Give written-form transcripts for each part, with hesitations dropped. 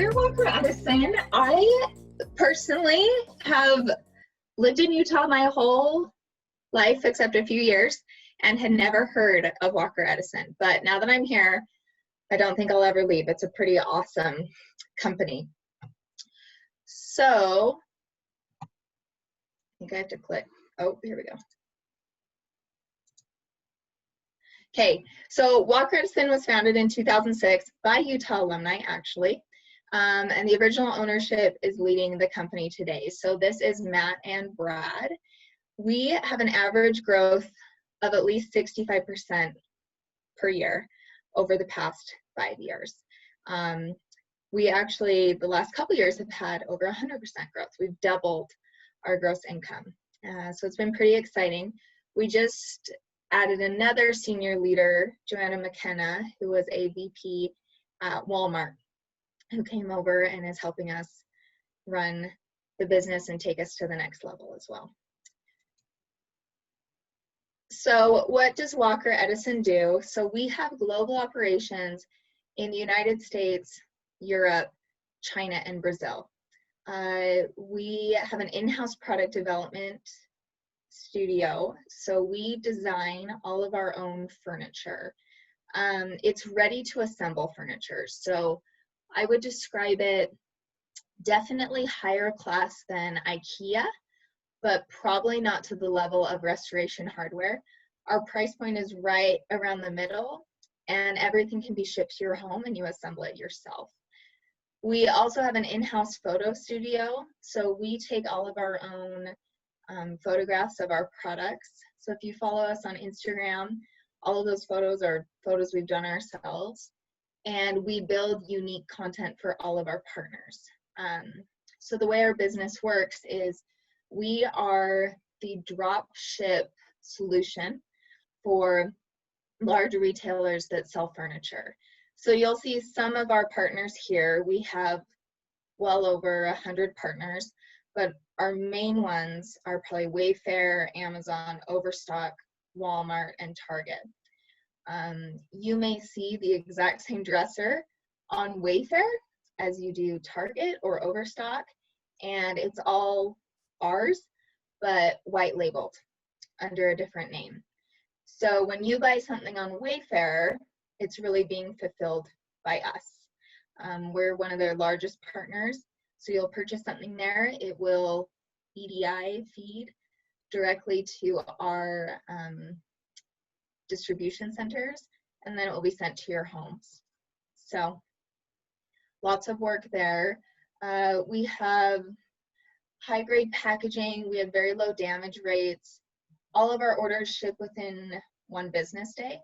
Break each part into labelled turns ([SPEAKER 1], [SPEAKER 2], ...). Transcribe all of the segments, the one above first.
[SPEAKER 1] Dear Walker Edison, I personally have lived in Utah my whole life except a few years and had never heard of Walker Edison. But now that I'm here, I don't think I'll ever leave. It's a pretty awesome company. So, I think I have to click. Oh, here we go. Okay, so Walker Edison was founded in 2006 by Utah alumni, actually. And the original ownership is leading the company today. So this is Matt and Brad. We have an average growth of at least 65% per year over the past 5 years. We actually, the last couple years, have had over 100% growth. We've doubled our gross income. So it's been pretty exciting. We just added another senior leader, Joanna McKenna, who was a VP at Walmart, who came over and is helping us run the business and take us to the next level as well. So what does Walker Edison do? So we have global operations in the United States, Europe, China, and Brazil. We have an in-house product development studio, so we design all of our own furniture. It's ready to assemble furniture, so I would describe it definitely higher class than IKEA, but probably not to the level of Restoration Hardware. Our price point is right around the middle, and everything can be shipped to your home and you assemble it yourself. We also have an in-house photo studio, so we take all of our own photographs of our products. So if you follow us on Instagram, all of those photos are photos we've done ourselves. And we build unique content for all of our partners. So the way our business works is we are the drop ship solution for large retailers that sell furniture. So you'll see some of our partners here. We have well over 100 partners, but our main ones are probably Wayfair, Amazon, Overstock, Walmart, and Target. You may see the exact same dresser on Wayfair as you do Target or Overstock, and it's all ours, but white labeled under a different name. So when you buy something on Wayfair, it's really being fulfilled by us. We're one of their largest partners, so you'll purchase something there, it will EDI feed directly to our distribution centers, and then it will be sent to your homes. So lots of work there. We have high grade packaging. We have very low damage rates. All of our orders ship within 1 business day.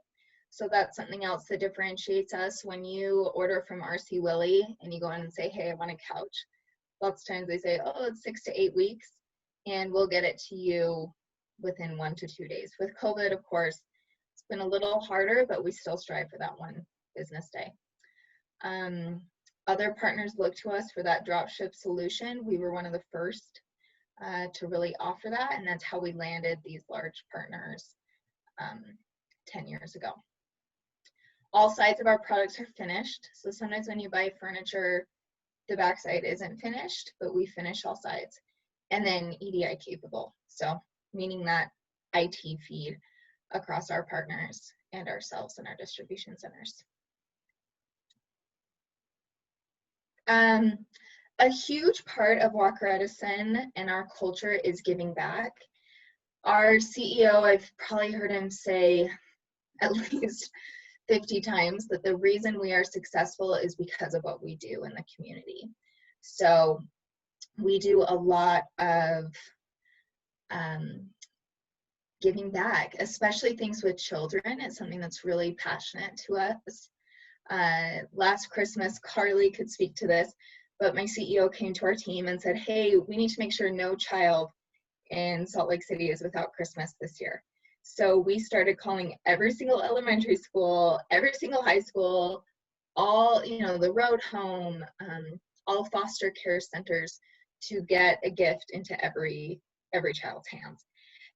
[SPEAKER 1] So that's something else that differentiates us. When you order from RC Willey and you go in and say, hey, I want a couch, lots of times they say, oh, it's 6 to 8 weeks, and we'll get it to you within 1 to 2 days. With COVID, of course, it's been a little harder, but we still strive for that 1 business day. Other partners look to us for that dropship solution. We were one of the first to really offer that, and that's how we landed these large partners 10 years ago. All sides of our products are finished. So sometimes when you buy furniture, the backside isn't finished, but we finish all sides. And then EDI capable, so meaning that IT feed across our partners and ourselves and our distribution centers. A huge part of Walker Edison and our culture is giving back. Our CEO, I've probably heard him say at least 50 times that the reason we are successful is because of what we do in the community. So we do a lot of giving back, especially things with children. It's something that's really passionate to us. Last Christmas, Carly could speak to this, but my CEO came to our team and said, hey, we need to make sure no child in Salt Lake City is without Christmas this year. So we started calling every single elementary school, every single high school, all, the road home, all foster care centers to get a gift into every child's hands.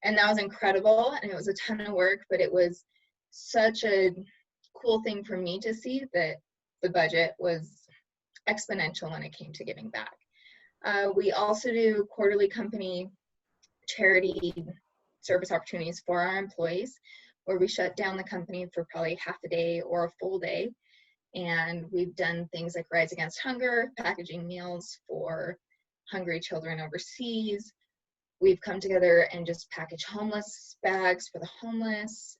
[SPEAKER 1] And that was incredible, and it was a ton of work, but it was such a cool thing for me to see that the budget was exponential when it came to giving back. We also do quarterly company charity service opportunities for our employees, where we shut down the company for probably half a day or a full day. And we've done things like Rise Against Hunger, packaging meals for hungry children overseas. We've come together and just packaged homeless bags for the homeless.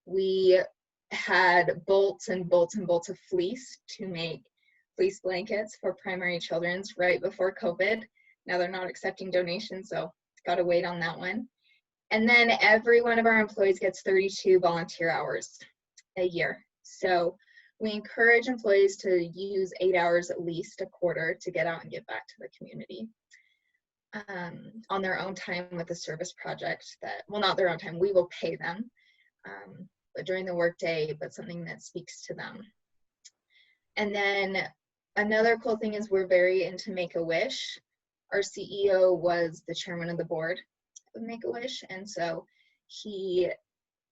[SPEAKER 1] We had bolts and bolts and bolts of fleece to make fleece blankets for primary children's right before COVID. Now they're not accepting donations, so got to wait on that one. And then every one of our employees gets 32 volunteer hours a year. So we encourage employees to use 8 hours at least a quarter to get out and give back to the community on their own time with a service project that, well, not their own time, we will pay them, but during the workday, but something that speaks to them. And then another cool thing is we're very into Make-A-Wish. Our CEO was the chairman of the board of Make-A-Wish, and so he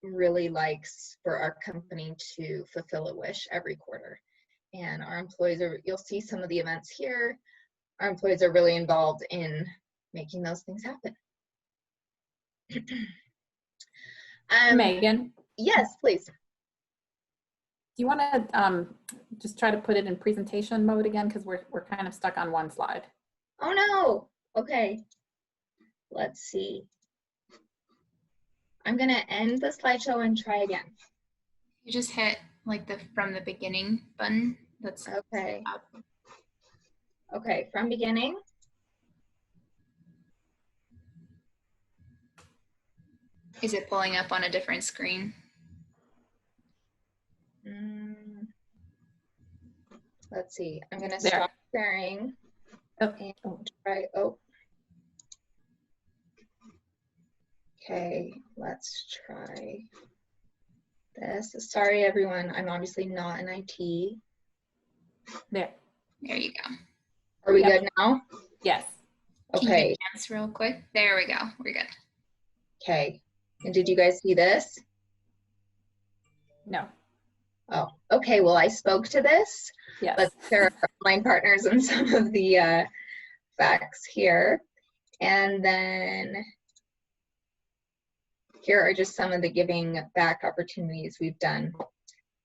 [SPEAKER 1] really likes for our company to fulfill a wish every quarter. And our employees are, you'll see some of the events here, our employees are really involved in making those things happen.
[SPEAKER 2] Megan?
[SPEAKER 1] Yes, please.
[SPEAKER 2] Do you want to just try to put it in presentation mode again? Because we're kind of stuck on one slide.
[SPEAKER 1] Oh no. Okay. Let's see. I'm going to end the slideshow and try again.
[SPEAKER 3] You just hit like the from the beginning button. That's
[SPEAKER 1] okay.
[SPEAKER 3] Up.
[SPEAKER 1] Okay, from beginning.
[SPEAKER 3] Is it pulling up on a different screen?
[SPEAKER 1] Let's see. I'm going to stop sharing and try. Oh. Okay, let's try this. Sorry, everyone. I'm obviously not in IT.
[SPEAKER 2] There
[SPEAKER 3] you go.
[SPEAKER 1] Are we good now?
[SPEAKER 2] Yes.
[SPEAKER 1] Okay.
[SPEAKER 3] Can you advance real quick? There we go. We're good.
[SPEAKER 1] Okay. And did you guys see this?
[SPEAKER 2] No.
[SPEAKER 1] Oh, okay. Well, I spoke to this.
[SPEAKER 2] Yes.
[SPEAKER 1] Let's share our online partners and some of the facts here. And then here are just some of the giving back opportunities we've done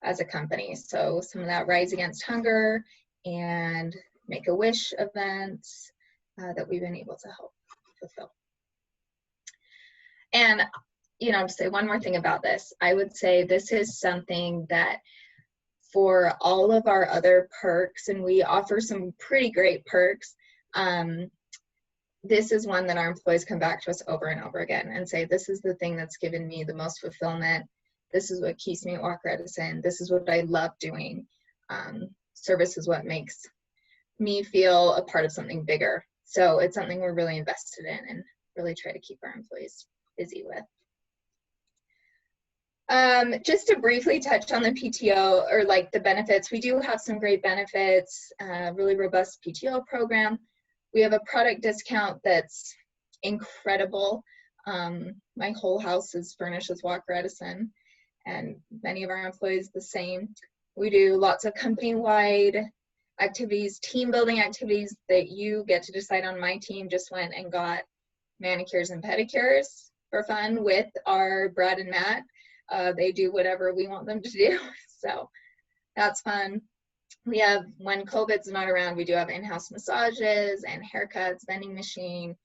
[SPEAKER 1] as a company. So some of that Rise Against Hunger and Make-A-Wish events that we've been able to help fulfill. And, you know, to say one more thing about this, I would say this is something that for all of our other perks, and we offer some pretty great perks, this is one that our employees come back to us over and over again and say, this is the thing that's given me the most fulfillment. This is what keeps me at Walker Edison. This is what I love doing. Service is what makes me feel a part of something bigger. So it's something we're really invested in and really try to keep our employees busy with. Just to briefly touch on the PTO or like the benefits, we do have some great benefits, really robust PTO program. We have a product discount that's incredible. My whole house is furnished with Walker Edison, and many of our employees the same. We do lots of company-wide activities, team building activities that you get to decide on. My team just went and got manicures and pedicures for fun with our Brad and Matt. They do whatever we want them to do, so that's fun. We have, when COVID's not around, we do have in-house massages and haircuts, vending machine.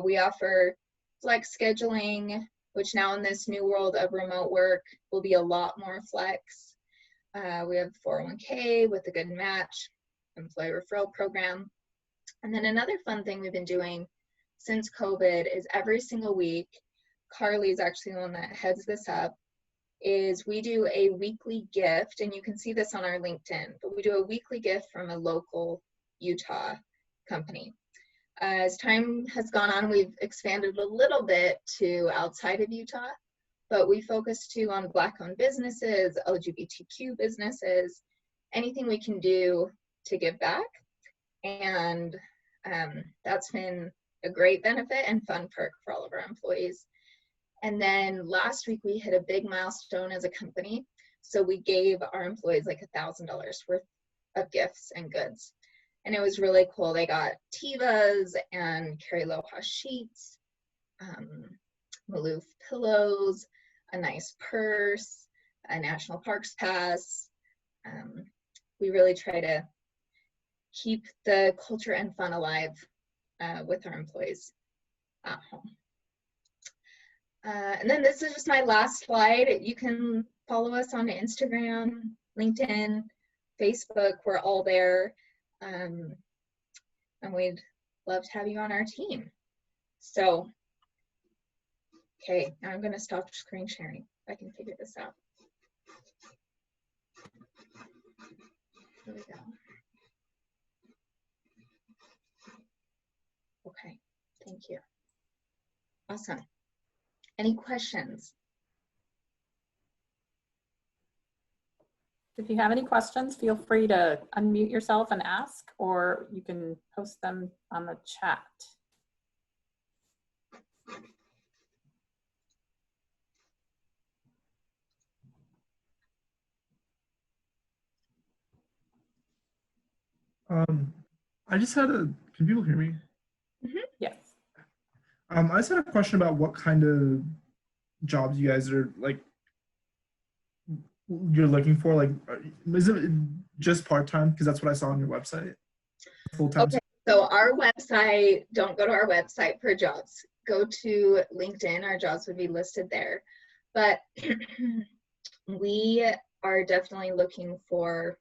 [SPEAKER 1] We offer flex scheduling, which now in this new world of remote work will be a lot more flex. We have 401k with a good match, employee referral program. And then another fun thing we've been doing since COVID is every single week, Carly's actually the one that heads this up, is we do a weekly gift, and you can see this on our LinkedIn, but we do a weekly gift from a local Utah company. As time has gone on, we've expanded a little bit to outside of Utah, but we focus too on Black-owned businesses, LGBTQ businesses, anything we can do to give back. And that's been a great benefit and fun perk for all of our employees. And then last week we hit a big milestone as a company. So we gave our employees like $1,000 worth of gifts and goods. And it was really cool. They got Tivas and Carrie Loha sheets, Maloof pillows, a nice purse, a national parks pass. We really try to keep the culture and fun alive with our employees at home. And then this is just my last slide. You can follow us on Instagram, LinkedIn, Facebook. We're all there. And we'd love to have you on our team. So, okay, now I'm going to stop screen sharing if I can figure this out. Here we go. Okay, thank you. Awesome. Any questions?
[SPEAKER 2] If you have any questions, feel free to unmute yourself and ask, or you can post them on the chat.
[SPEAKER 4] I just had a, can people hear me?
[SPEAKER 2] Mm-hmm. Yes.
[SPEAKER 4] I just had a question about what kind of jobs you guys are like, you're looking for. Like, is it just part-time? Because that's what I saw on your website. Full-time.
[SPEAKER 1] Okay, so our website, don't go to our website for jobs. Go to LinkedIn, our jobs would be listed there. But we are definitely looking for,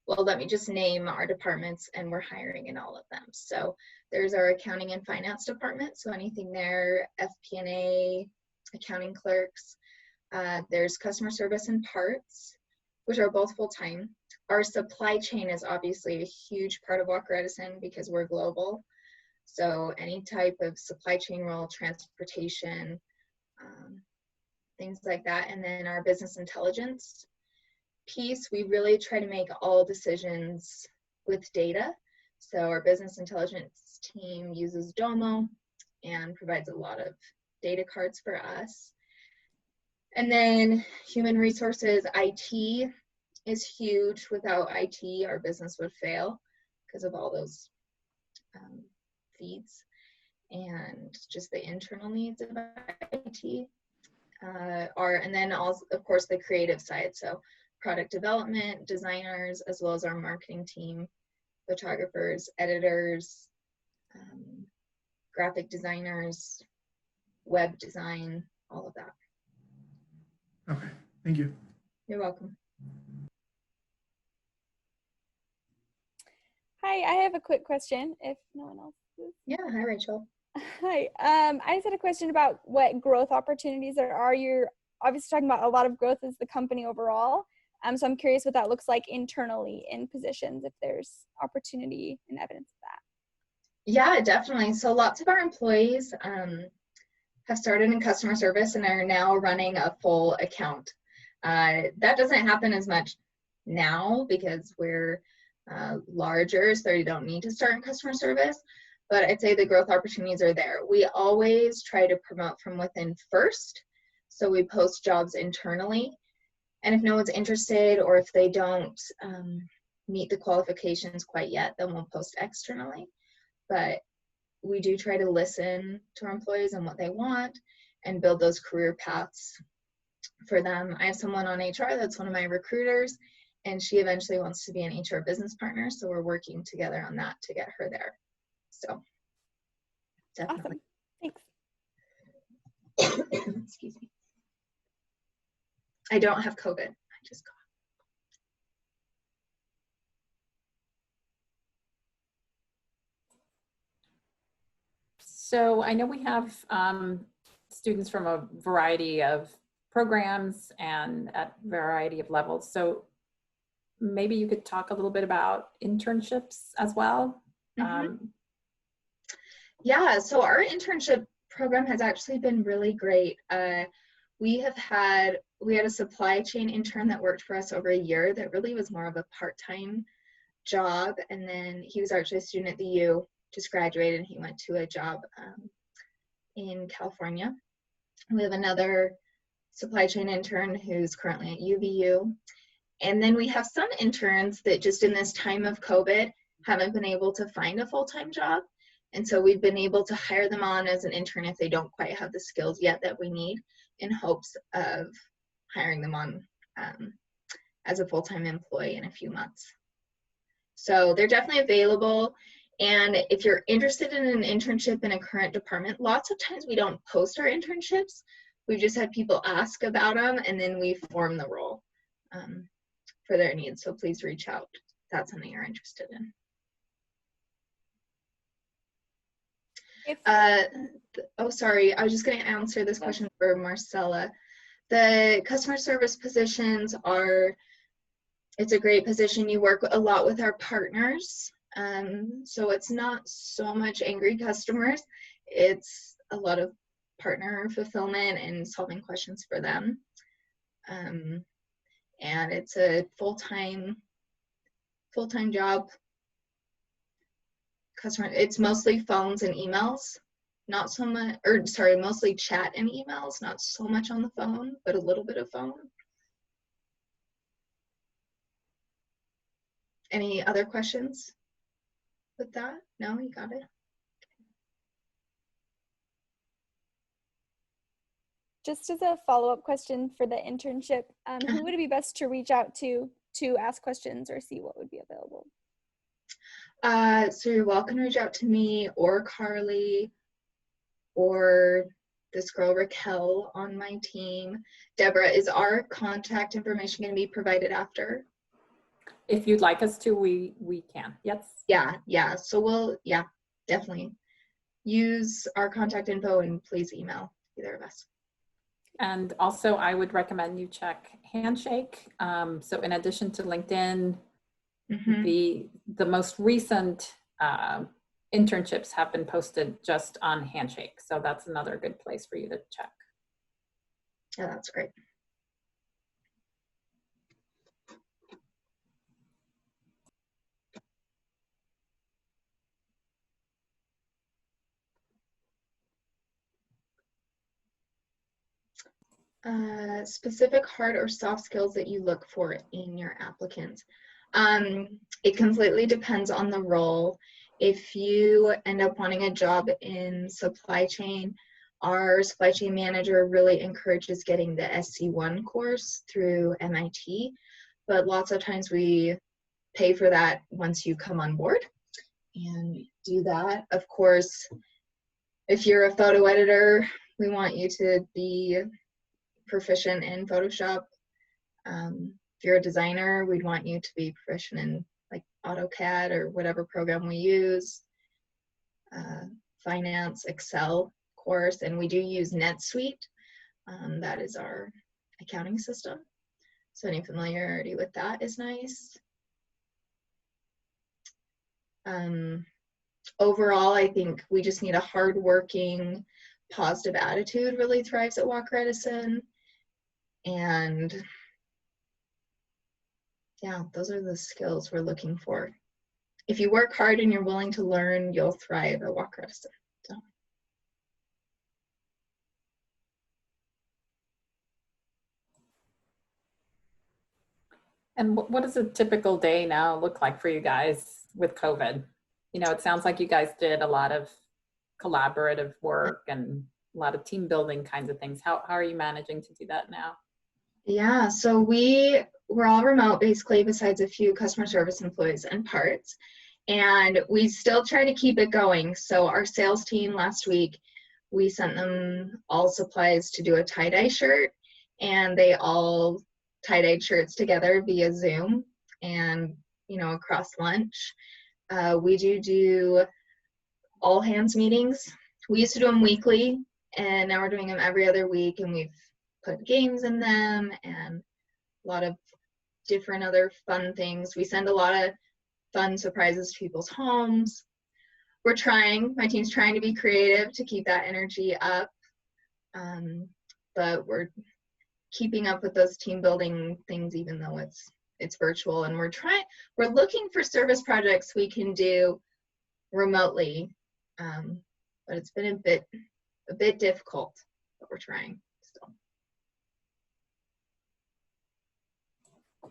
[SPEAKER 1] well, let me just name our departments, and we're hiring in all of them. So there's our accounting and finance department. So anything there, FP&A, accounting clerks. There's customer service and parts, which are both full-time. Our supply chain is obviously a huge part of Walker Edison because we're global. So any type of supply chain role, transportation, things like that. And then our business intelligence piece, we really try to make all decisions with data. So our business intelligence team uses Domo and provides a lot of data cards for us. And then human resources, IT is huge. Without IT, our business would fail because of all those feeds and just the internal needs of IT. And then also, of course, the creative side. So product development, designers, as well as our marketing team, photographers, editors, graphic designers, web design, all of that.
[SPEAKER 4] Okay, thank you.
[SPEAKER 1] You're welcome.
[SPEAKER 5] Hi, I have a quick question if no one else does.
[SPEAKER 1] Yeah, hi Rachel.
[SPEAKER 5] Hi, I just had a question about what growth opportunities there are. You're obviously talking about a lot of growth as the company overall. So I'm curious what that looks like internally in positions, if there's opportunity and evidence of that.
[SPEAKER 1] Yeah, definitely. So lots of our employees have started in customer service and are now running a full account. That doesn't happen as much now because we're larger, so you don't need to start in customer service, but I'd say the growth opportunities are there. We always try to promote from within first, so we post jobs internally, and if no one's interested or if they don't meet the qualifications quite yet, then we'll post externally. But we do try to listen to our employees and what they want and build those career paths for them. I have someone on HR that's one of my recruiters, and she eventually wants to be an HR business partner, so we're working together on that to get her there. So definitely.
[SPEAKER 5] Awesome. Thanks.
[SPEAKER 1] Excuse me. I don't have COVID. I just got.
[SPEAKER 2] So I know we have students from a variety of programs and at variety of levels. So maybe you could talk a little bit about internships as well.
[SPEAKER 1] Mm-hmm. Yeah, so our internship program has actually been really great. We had a supply chain intern that worked for us over a year that really was more of a part-time job, and then he was actually a student at the U, just graduated, and he went to a job in California. We have another supply chain intern who's currently at UVU, And then we have some interns that just in this time of COVID haven't been able to find a full-time job. And so we've been able to hire them on as an intern if they don't quite have the skills yet that we need, in hopes of hiring them on as a full-time employee in a few months. So they're definitely available. And if you're interested in an internship in a current department, lots of times we don't post our internships. We've just had people ask about them, and then we form the role for their needs. So please reach out if that's something you're interested in. Oh, sorry. I was just going to answer this question for Marcella. The customer service positions are, it's a great position. You work a lot with our partners. So it's not so much angry customers. It's a lot of partner fulfillment and solving questions for them. And it's a full-time job. It's mostly phones and emails, not so much, or sorry, mostly chat and emails, not so much on the phone, but a little bit of phone. Any other questions with that? No, you got it.
[SPEAKER 5] Just as a follow-up question for the internship, who would it be best to reach out to ask questions or see what would be available?
[SPEAKER 1] So you're welcome to reach out to me or Carly or this girl Raquel on my team. Deborah, is our contact information going to be provided after?
[SPEAKER 2] If you'd like us to, we can. Yes.
[SPEAKER 1] Yeah. So we'll, definitely use our contact info and please email either of us.
[SPEAKER 2] And also I would recommend you check Handshake. So in addition to LinkedIn, the most recent internships have been posted just on Handshake. So that's another good place for you to check.
[SPEAKER 1] Yeah, that's great. Specific hard or soft skills that you look for in your applicants. It completely depends on the role. If you end up wanting a job in supply chain, our supply chain manager really encourages getting the SC1 course through MIT, but lots of times we pay for that once you come on board and do that. Of course, if you're a photo editor, we want you to be proficient in Photoshop. If you're a designer, we'd want you to be proficient in like AutoCAD or whatever program we use. Finance, Excel course, and we do use NetSuite. That is our accounting system. So any familiarity with that is nice. Overall, I think we just need a hardworking, positive attitude really thrives at Walker Edison. And yeah, those are the skills we're looking for. If you work hard and you're willing to learn, you'll thrive at Walker Edison. So.
[SPEAKER 2] And what does a typical day now look like for you guys with COVID? You know, it sounds like you guys did a lot of collaborative work and a lot of team building kinds of things. How are you managing to do that now?
[SPEAKER 1] Yeah, so we're all remote basically, besides a few customer service employees and parts. And we still try to keep it going. So our sales team last week, we sent them all supplies to do a tie-dye shirt, and they all tie-dyed shirts together via Zoom and, you know, across lunch. We do all hands meetings. We used to do them weekly, and now we're doing them every other week, and we've put games in them and a lot of different other fun things. We send a lot of fun surprises to people's homes. We're trying, my team's trying to be creative to keep that energy up, but we're keeping up with those team building things even though it's virtual, and we're looking for service projects we can do remotely, but it's been a bit difficult, but we're trying still.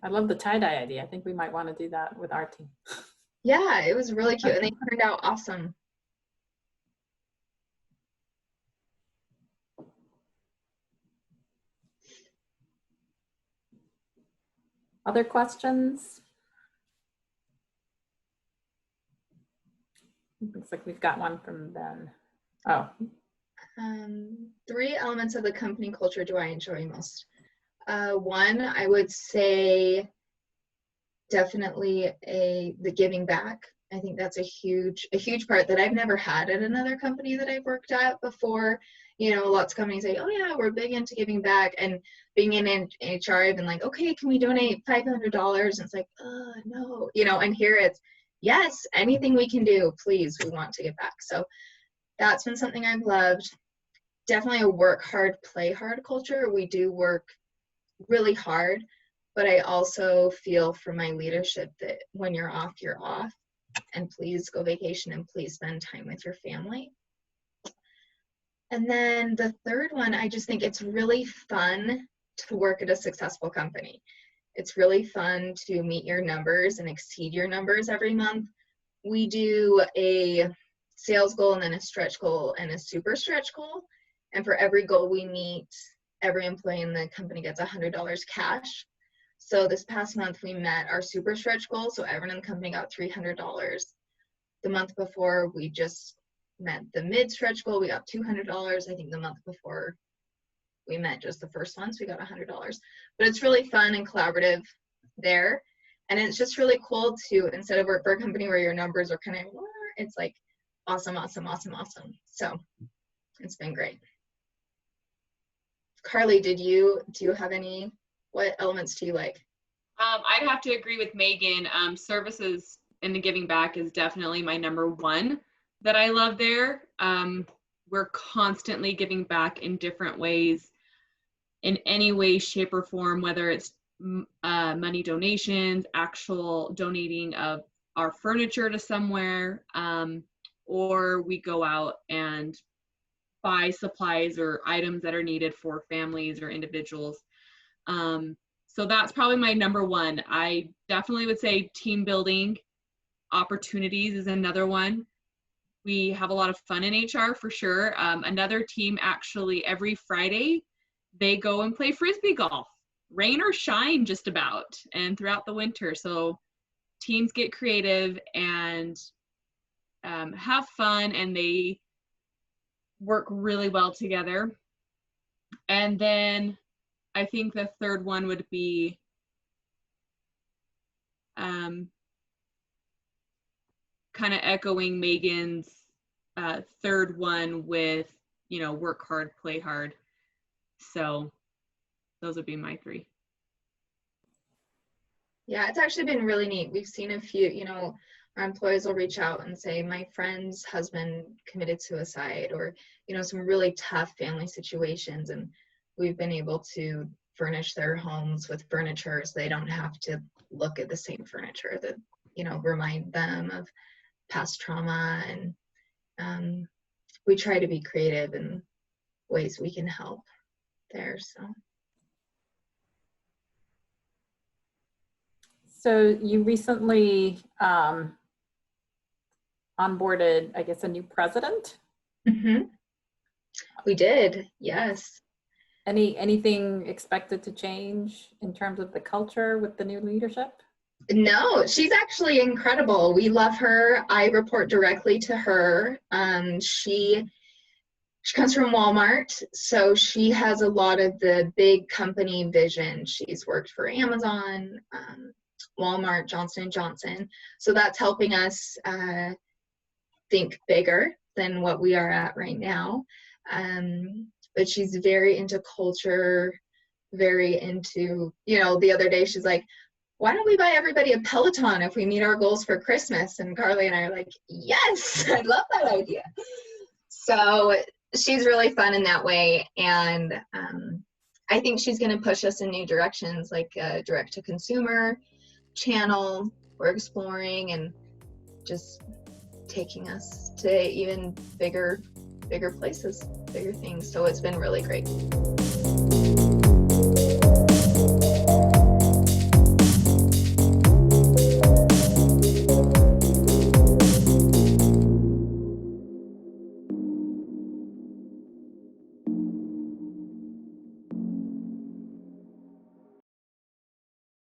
[SPEAKER 2] I love the tie-dye idea. I think we might want to do that with our team.
[SPEAKER 1] Yeah, it was really cute and they turned out awesome.
[SPEAKER 2] Other questions? Looks like we've got one from Ben. Oh,
[SPEAKER 1] 3 elements of the company culture do I enjoy most? One, I would say definitely the giving back. I think that's a huge part that I've never had at another company that I've worked at before. You know, lots of companies say, oh yeah, we're big into giving back, and being in HR, I've been like, okay, can we donate $500? And it's like, no, you know, and here it's, yes, anything we can do, please, we want to give back. So that's been something I've loved. Definitely a work hard, play hard culture. We do work really hard, but I also feel from my leadership that when you're off, you're off. And please go vacation and please spend time with your family. And then the third one, I just think it's really fun to work at a successful company. It's really fun to meet your numbers and exceed your numbers every month. We do a sales goal and then a stretch goal and a super stretch goal. And for every goal we meet, every employee in the company gets $100 cash. So this past month we met our super stretch goal. So everyone in the company got $300. The month before we just met the mid stretch goal, we got $200. I think the month before we met just the first one, so we got $100. But it's really fun and collaborative there. And it's just really cool to, instead of work for a company where your numbers are kind of, it's like awesome, awesome, awesome, awesome. So it's been great. Carly, do you have any, what elements do you like?
[SPEAKER 6] I'd have to agree with Megan. Services and the giving back is definitely my number one that I love there. We're constantly giving back in different ways, in any way, shape, or form, whether it's money donations, actual donating of our furniture to somewhere, or we go out and buy supplies or items that are needed for families or individuals. So that's probably my number one. I definitely would say team building opportunities is another one. We have a lot of fun in HR for sure. Another team actually every Friday, they go and play Frisbee golf, rain or shine just about, and throughout the winter. So teams get creative and have fun, and they work really well together. And then I think the third one would be kind of echoing Megan's third one with, you know, work hard, play hard. So those would be my 3.
[SPEAKER 1] Yeah, it's actually been really neat. We've seen a few, you know, our employees will reach out and say, my friend's husband committed suicide, or, you know, some really tough family situations. And we've been able to furnish their homes with furniture so they don't have to look at the same furniture, that, you know, remind them of past trauma. And we try to be creative in ways we can help there.
[SPEAKER 2] so you recently onboarded, I guess, a new president?
[SPEAKER 1] Mm-hmm. We did, yes.
[SPEAKER 2] Anything expected to change in terms of the culture with the new leadership?
[SPEAKER 1] No, she's actually incredible. We love her. I report directly to her. She comes from Walmart, so she has a lot of the big company vision. She's worked for Amazon, Walmart, Johnson & Johnson. So that's helping us think bigger than what we are at right now. But she's very into culture, very into, you know, the other day she's like, why don't we buy everybody a Peloton if we meet our goals for Christmas? And Carly and I are like, yes, I love that idea. So she's really fun in that way. And I think she's going to push us in new directions, like a direct to consumer channel we're exploring, and just taking us to even bigger places, bigger things. So it's been really great.